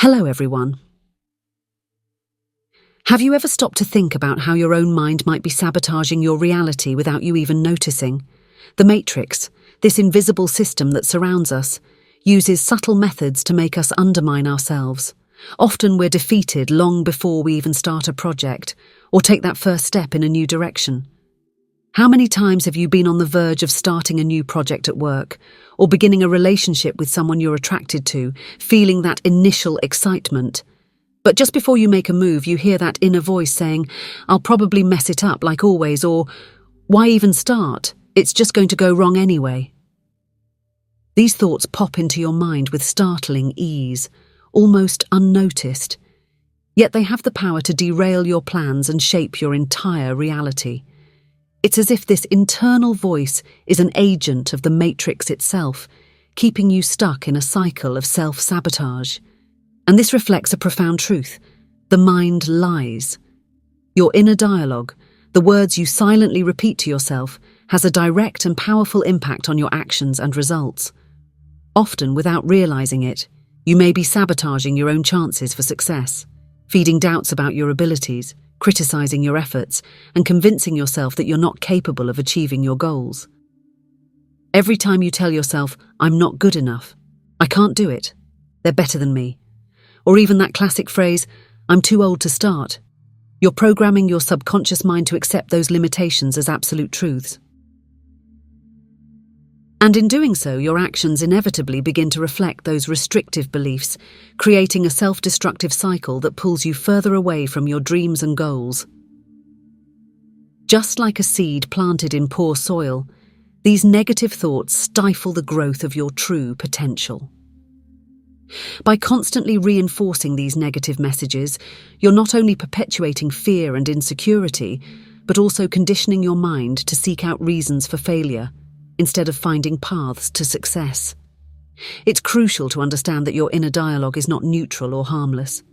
Hello, everyone. Have you ever stopped to think about how your own mind might be sabotaging your reality without you even noticing? The Matrix, this invisible system that surrounds us, uses subtle methods to make us undermine ourselves. Often we're defeated long before we even start a project or take that first step in a new direction. How many times have you been on the verge of starting a new project at work or beginning a relationship with someone you're attracted to, feeling that initial excitement? But just before you make a move, you hear that inner voice saying, "I'll probably mess it up like always," or "Why even start? It's just going to go wrong anyway." These thoughts pop into your mind with startling ease, almost unnoticed. Yet they have the power to derail your plans and shape your entire reality. It's as if this internal voice is an agent of the Matrix itself, keeping you stuck in a cycle of self-sabotage. And this reflects a profound truth. The mind lies. Your inner dialogue, the words you silently repeat to yourself, has a direct and powerful impact on your actions and results. Often, without realizing it, you may be sabotaging your own chances for success, feeding doubts about your abilities, criticizing your efforts, and convincing yourself that you're not capable of achieving your goals. Every time you tell yourself, "I'm not good enough," "I can't do it," "They're better than me," or even that classic phrase, "I'm too old to start," you're programming your subconscious mind to accept those limitations as absolute truths. And in doing so, your actions inevitably begin to reflect those restrictive beliefs, creating a self-destructive cycle that pulls you further away from your dreams and goals. Just like a seed planted in poor soil, these negative thoughts stifle the growth of your true potential. By constantly reinforcing these negative messages, you're not only perpetuating fear and insecurity, but also conditioning your mind to seek out reasons for failure, instead of finding paths to success. It's crucial to understand that your inner dialogue is not neutral or harmless.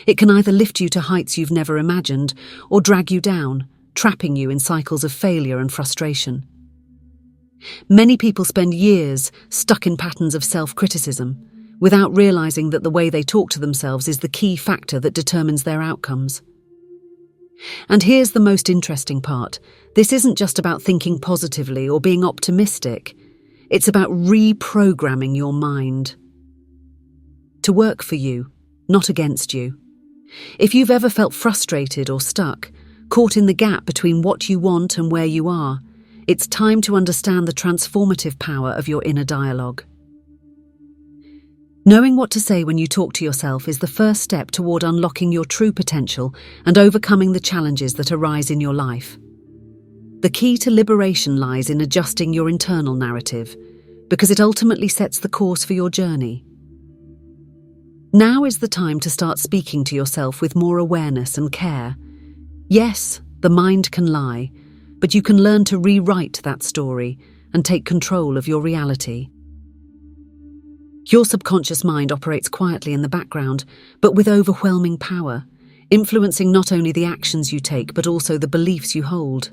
It can either lift you to heights you've never imagined, or drag you down, trapping you in cycles of failure and frustration. Many people spend years stuck in patterns of self-criticism, without realizing that the way they talk to themselves is the key factor that determines their outcomes. And here's the most interesting part. This isn't just about thinking positively or being optimistic. It's about reprogramming your mind to work for you, not against you. If you've ever felt frustrated or stuck, caught in the gap between what you want and where you are, it's time to understand the transformative power of your inner dialogue. Knowing what to say when you talk to yourself is the first step toward unlocking your true potential and overcoming the challenges that arise in your life. The key to liberation lies in adjusting your internal narrative, because it ultimately sets the course for your journey. Now is the time to start speaking to yourself with more awareness and care. Yes, the mind can lie, but you can learn to rewrite that story and take control of your reality. Your subconscious mind operates quietly in the background, but with overwhelming power, influencing not only the actions you take, but also the beliefs you hold.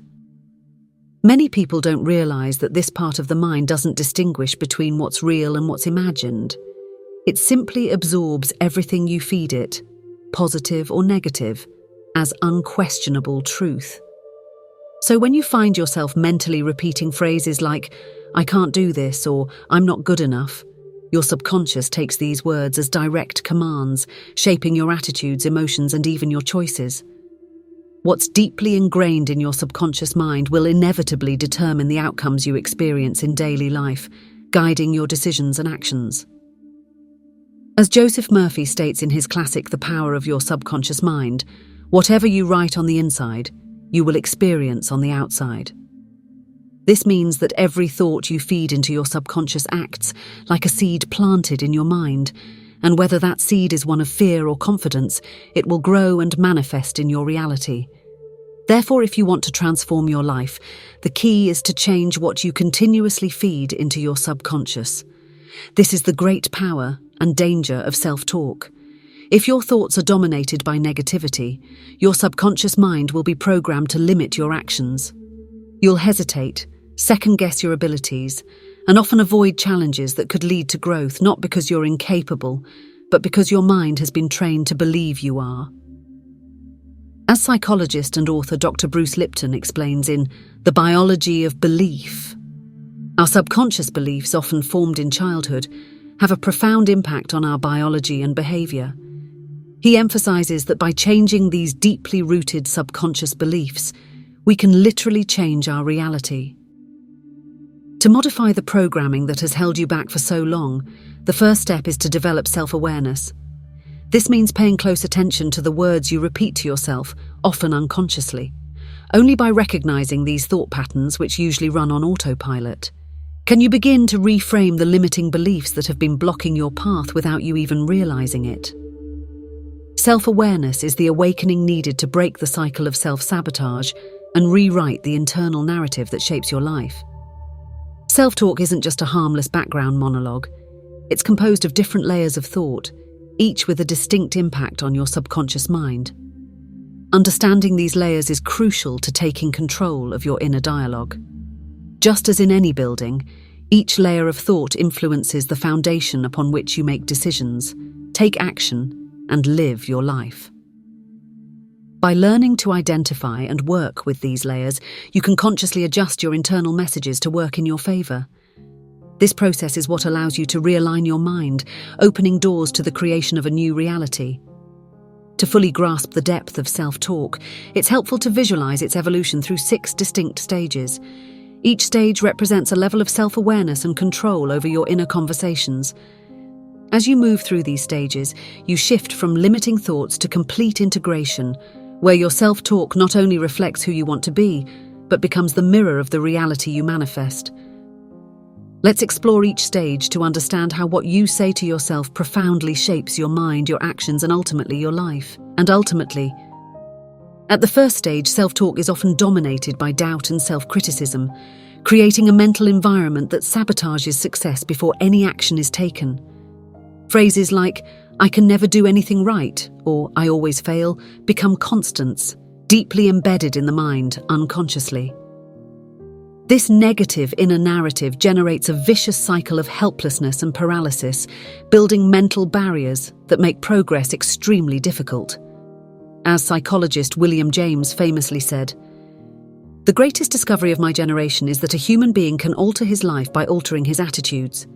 Many people don't realize that this part of the mind doesn't distinguish between what's real and what's imagined. It simply absorbs everything you feed it, positive or negative, as unquestionable truth. So when you find yourself mentally repeating phrases like, "I can't do this," or "I'm not good enough," your subconscious takes these words as direct commands, shaping your attitudes, emotions, and even your choices. What's deeply ingrained in your subconscious mind will inevitably determine the outcomes you experience in daily life, guiding your decisions and actions. As Joseph Murphy states in his classic The Power of Your Subconscious Mind, whatever you write on the inside, you will experience on the outside. This means that every thought you feed into your subconscious acts like a seed planted in your mind, and whether that seed is one of fear or confidence, it will grow and manifest in your reality. Therefore, if you want to transform your life, the key is to change what you continuously feed into your subconscious. This is the great power and danger of self-talk. If your thoughts are dominated by negativity, your subconscious mind will be programmed to limit your actions. You'll hesitate, second-guess your abilities, and often avoid challenges that could lead to growth, not because you're incapable, but because your mind has been trained to believe you are. As psychologist and author Dr. Bruce Lipton explains in The Biology of Belief, our subconscious beliefs, often formed in childhood, have a profound impact on our biology and behavior. He emphasizes that by changing these deeply rooted subconscious beliefs, we can literally change our reality. To modify the programming that has held you back for so long, the first step is to develop self-awareness. This means paying close attention to the words you repeat to yourself, often unconsciously. Only by recognizing these thought patterns, which usually run on autopilot, can you begin to reframe the limiting beliefs that have been blocking your path without you even realizing it. Self-awareness is the awakening needed to break the cycle of self-sabotage and rewrite the internal narrative that shapes your life. Self-talk isn't just a harmless background monologue. It's composed of different layers of thought, each with a distinct impact on your subconscious mind. Understanding these layers is crucial to taking control of your inner dialogue. Just as in any building, each layer of thought influences the foundation upon which you make decisions, take action, and live your life. By learning to identify and work with these layers, you can consciously adjust your internal messages to work in your favor. This process is what allows you to realign your mind, opening doors to the creation of a new reality. To fully grasp the depth of self-talk, it's helpful to visualize its evolution through 6 distinct stages. Each stage represents a level of self-awareness and control over your inner conversations. As you move through these stages, you shift from limiting thoughts to complete integration, where your self-talk not only reflects who you want to be, but becomes the mirror of the reality you manifest. Let's explore each stage to understand how what you say to yourself profoundly shapes your mind, your actions, and ultimately your life. At the first stage, self-talk is often dominated by doubt and self-criticism, creating a mental environment that sabotages success before any action is taken. Phrases like, "I can never do anything right," or "I always fail," become constants, deeply embedded in the mind unconsciously. This negative inner narrative generates a vicious cycle of helplessness and paralysis, building mental barriers that make progress extremely difficult. As psychologist William James famously said, "The greatest discovery of my generation is that a human being can alter his life by altering his attitudes."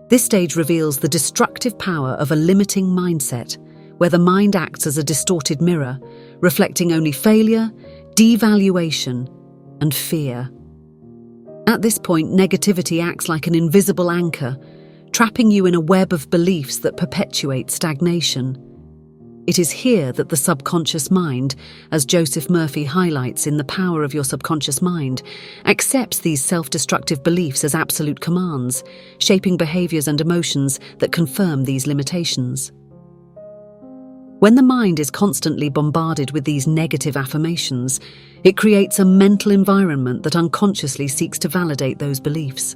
This stage reveals the destructive power of a limiting mindset, where the mind acts as a distorted mirror, reflecting only failure, devaluation, and fear. At this point, negativity acts like an invisible anchor, trapping you in a web of beliefs that perpetuate stagnation. It is here that the subconscious mind, as Joseph Murphy highlights in The Power of Your Subconscious Mind, accepts these self-destructive beliefs as absolute commands, shaping behaviors and emotions that confirm these limitations. When the mind is constantly bombarded with these negative affirmations, it creates a mental environment that unconsciously seeks to validate those beliefs.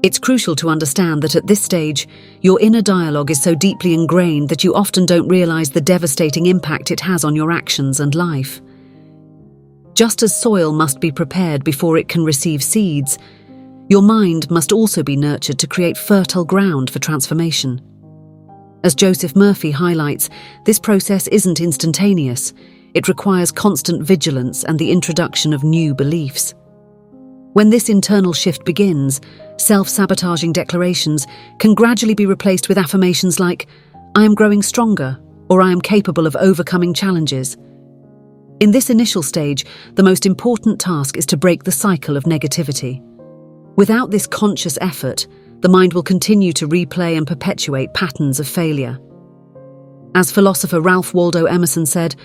It's crucial to understand that at this stage, your inner dialogue is so deeply ingrained that you often don't realize the devastating impact it has on your actions and life. Just as soil must be prepared before it can receive seeds, your mind must also be nurtured to create fertile ground for transformation. As Joseph Murphy highlights, this process isn't instantaneous. It requires constant vigilance and the introduction of new beliefs. When this internal shift begins, self-sabotaging declarations can gradually be replaced with affirmations like, "I am growing stronger," or "I am capable of overcoming challenges." In this initial stage, the most important task is to break the cycle of negativity. Without this conscious effort, the mind will continue to replay and perpetuate patterns of failure. As philosopher Ralph Waldo Emerson said,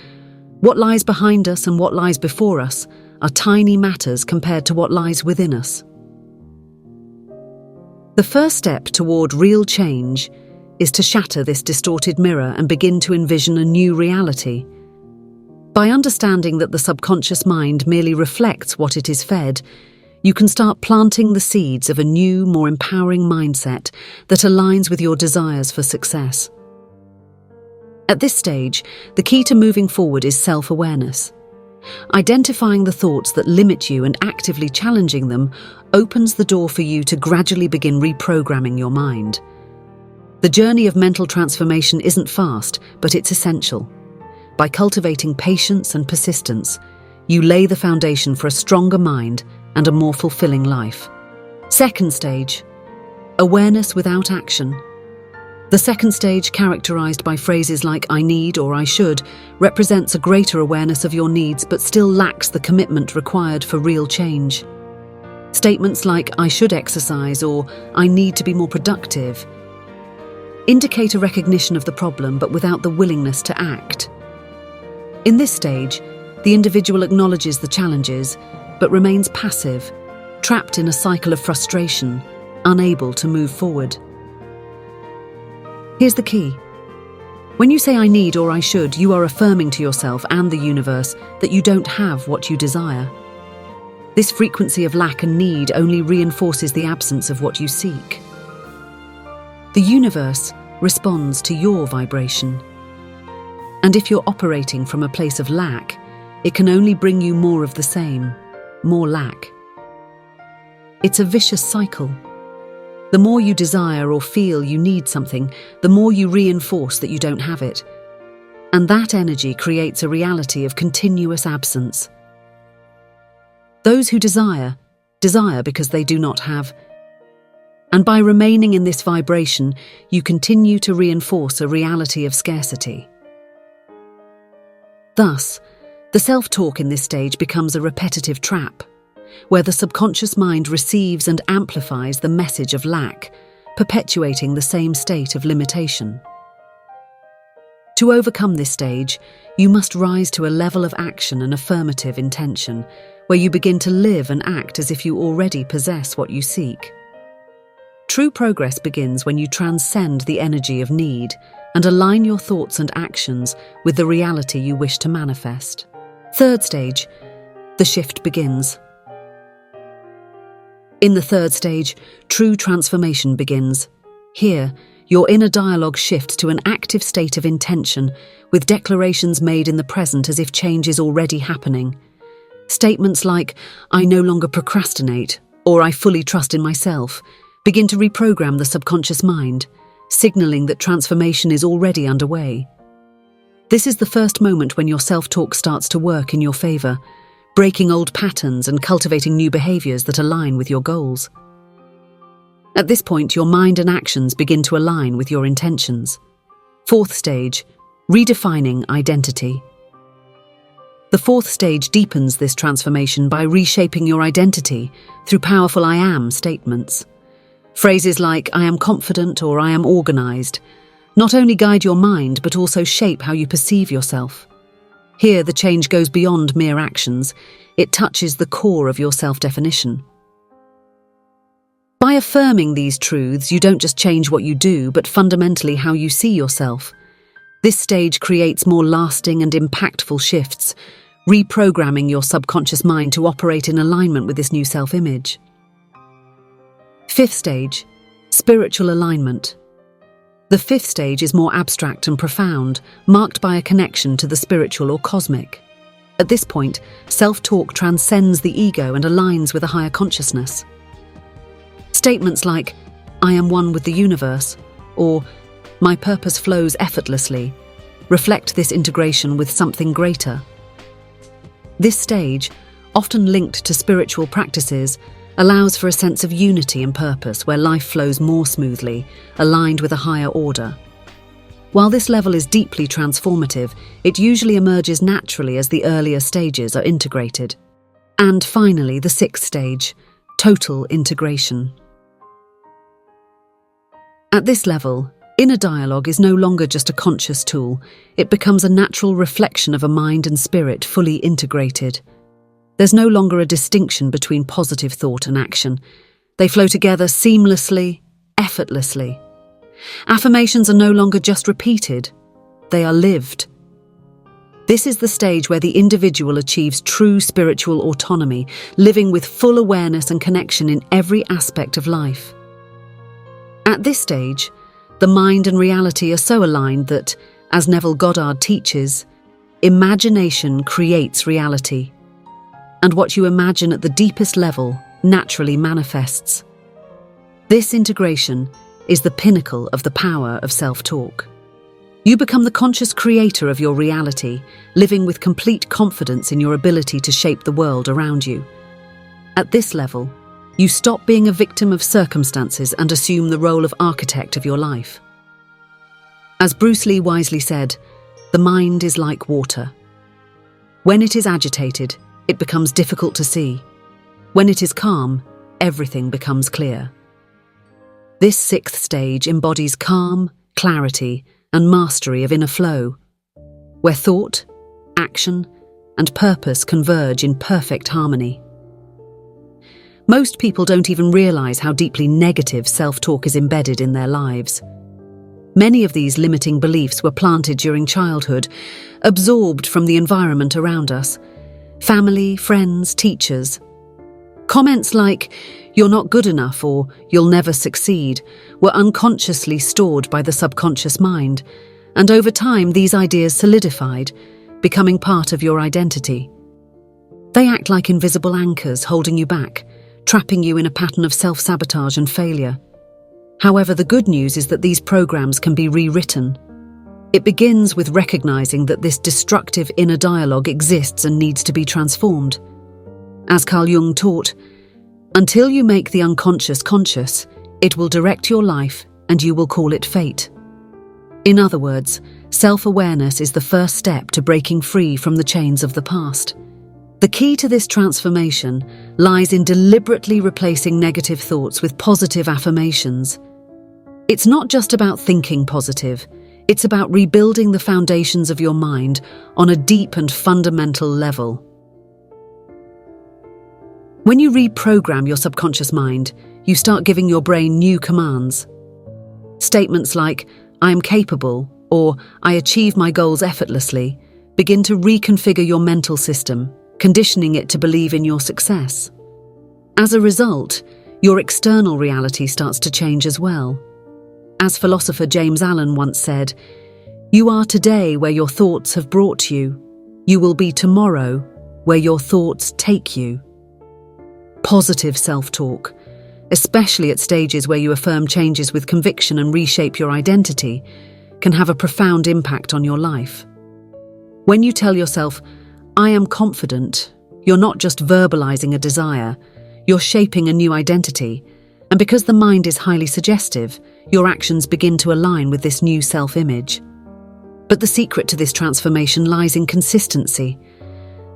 "What lies behind us and what lies before us are tiny matters compared to what lies within us." The first step toward real change is to shatter this distorted mirror and begin to envision a new reality. By understanding that the subconscious mind merely reflects what it is fed, you can start planting the seeds of a new, more empowering mindset that aligns with your desires for success. At this stage, the key to moving forward is self-awareness. Identifying the thoughts that limit you and actively challenging them opens the door for you to gradually begin reprogramming your mind. The journey of mental transformation isn't fast, but it's essential. By cultivating patience and persistence, you lay the foundation for a stronger mind and a more fulfilling life. Second stage, awareness without action. The second stage, characterized by phrases like "I need" or "I should," represents a greater awareness of your needs but still lacks the commitment required for real change. Statements like "I should exercise" or "I need to be more productive" indicate a recognition of the problem but without the willingness to act. In this stage, the individual acknowledges the challenges but remains passive, trapped in a cycle of frustration, unable to move forward. Here's the key. When you say "I need" or "I should," you are affirming to yourself and the universe that you don't have what you desire. This frequency of lack and need only reinforces the absence of what you seek. The universe responds to your vibration. And if you're operating from a place of lack, it can only bring you more of the same, more lack. It's a vicious cycle. The more you desire or feel you need something, the more you reinforce that you don't have it. And that energy creates a reality of continuous absence. Those who desire because they do not have. And by remaining in this vibration, you continue to reinforce a reality of scarcity. Thus, the self-talk in this stage becomes a repetitive trap, where the subconscious mind receives and amplifies the message of lack, perpetuating the same state of limitation. To overcome this stage, you must rise to a level of action and affirmative intention, where you begin to live and act as if you already possess what you seek. True progress begins when you transcend the energy of need and align your thoughts and actions with the reality you wish to manifest. Third stage, the shift begins. In the third stage, true transformation begins. Here, your inner dialogue shifts to an active state of intention, with declarations made in the present as if change is already happening. Statements like "I no longer procrastinate" or "I fully trust in myself" begin to reprogram the subconscious mind, signaling that transformation is already underway. This is the first moment when your self-talk starts to work in your favor, breaking old patterns and cultivating new behaviors that align with your goals. At this point, your mind and actions begin to align with your intentions. Fourth stage, redefining identity. The fourth stage deepens this transformation by reshaping your identity through powerful "I am" statements. Phrases like "I am confident" or "I am organized" not only guide your mind but also shape how you perceive yourself. Here, the change goes beyond mere actions. It touches the core of your self-definition. By affirming these truths, you don't just change what you do, but fundamentally how you see yourself. This stage creates more lasting and impactful shifts, reprogramming your subconscious mind to operate in alignment with this new self-image. Fifth stage, spiritual alignment. The fifth stage is more abstract and profound, marked by a connection to the spiritual or cosmic. At this point, self-talk transcends the ego and aligns with a higher consciousness. Statements like "I am one with the universe" or "My purpose flows effortlessly" reflect this integration with something greater. This stage, often linked to spiritual practices, allows for a sense of unity and purpose where life flows more smoothly, aligned with a higher order. While this level is deeply transformative, it usually emerges naturally as the earlier stages are integrated. And finally, the sixth stage, total integration. At this level, inner dialogue is no longer just a conscious tool. It becomes a natural reflection of a mind and spirit fully integrated. There's no longer a distinction between positive thought and action. They flow together seamlessly, effortlessly. Affirmations are no longer just repeated, they are lived. This is the stage where the individual achieves true spiritual autonomy, living with full awareness and connection in every aspect of life. At this stage, the mind and reality are so aligned that, as Neville Goddard teaches, imagination creates reality. And what you imagine at the deepest level naturally manifests. This integration is the pinnacle of the power of self-talk. You become the conscious creator of your reality, living with complete confidence in your ability to shape the world around you. At this level, you stop being a victim of circumstances and assume the role of architect of your life. As Bruce Lee wisely said, the mind is like water. When it is agitated, it becomes difficult to see. When it is calm, everything becomes clear. This sixth stage embodies calm, clarity, and mastery of inner flow, where thought, action, and purpose converge in perfect harmony. Most people don't even realize how deeply negative self-talk is embedded in their lives. Many of these limiting beliefs were planted during childhood, absorbed from the environment around us: family, friends, teachers. Comments like, "You're not good enough," or "You'll never succeed," were unconsciously stored by the subconscious mind, and over time these ideas solidified, becoming part of your identity. They act like invisible anchors holding you back, trapping you in a pattern of self-sabotage and failure. However, the good news is that these programs can be rewritten. It begins with recognizing that this destructive inner dialogue exists and needs to be transformed. As Carl Jung taught, until you make the unconscious conscious, it will direct your life and you will call it fate. In other words, self-awareness is the first step to breaking free from the chains of the past. The key to this transformation lies in deliberately replacing negative thoughts with positive affirmations. It's not just about thinking positive, it's about rebuilding the foundations of your mind on a deep and fundamental level. When you reprogram your subconscious mind, you start giving your brain new commands. Statements like, "I am capable," or "I achieve my goals effortlessly," begin to reconfigure your mental system, conditioning it to believe in your success. As a result, your external reality starts to change as well. As philosopher James Allen once said, "You are today where your thoughts have brought you. You will be tomorrow where your thoughts take you." Positive self-talk, especially at stages where you affirm changes with conviction and reshape your identity, can have a profound impact on your life. When you tell yourself, "I am confident," you're not just verbalizing a desire, you're shaping a new identity. And because the mind is highly suggestive, your actions begin to align with this new self-image. But the secret to this transformation lies in consistency.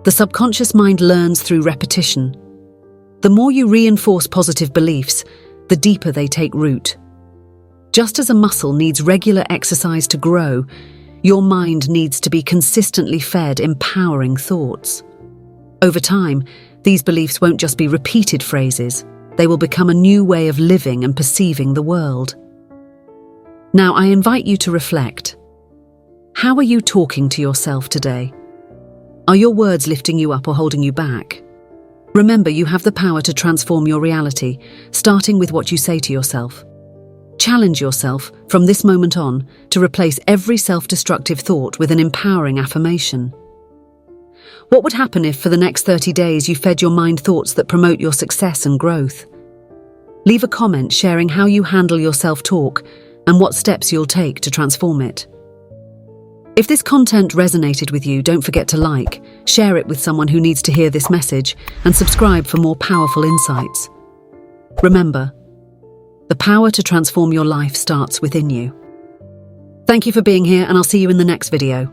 The subconscious mind learns through repetition. The more you reinforce positive beliefs, the deeper they take root. Just as a muscle needs regular exercise to grow, your mind needs to be consistently fed empowering thoughts. Over time, these beliefs won't just be repeated phrases, they will become a new way of living and perceiving the world. Now, I invite you to reflect. How are you talking to yourself today? Are your words lifting you up or holding you back? Remember, you have the power to transform your reality, starting with what you say to yourself. Challenge yourself, from this moment on, to replace every self-destructive thought with an empowering affirmation. What would happen if, for the next 30 days, you fed your mind thoughts that promote your success and growth? Leave a comment sharing how you handle your self-talk and what steps you'll take to transform it. If this content resonated with you, don't forget to like, share it with someone who needs to hear this message, and subscribe for more powerful insights. Remember, the power to transform your life starts within you. Thank you for being here, and I'll see you in the next video.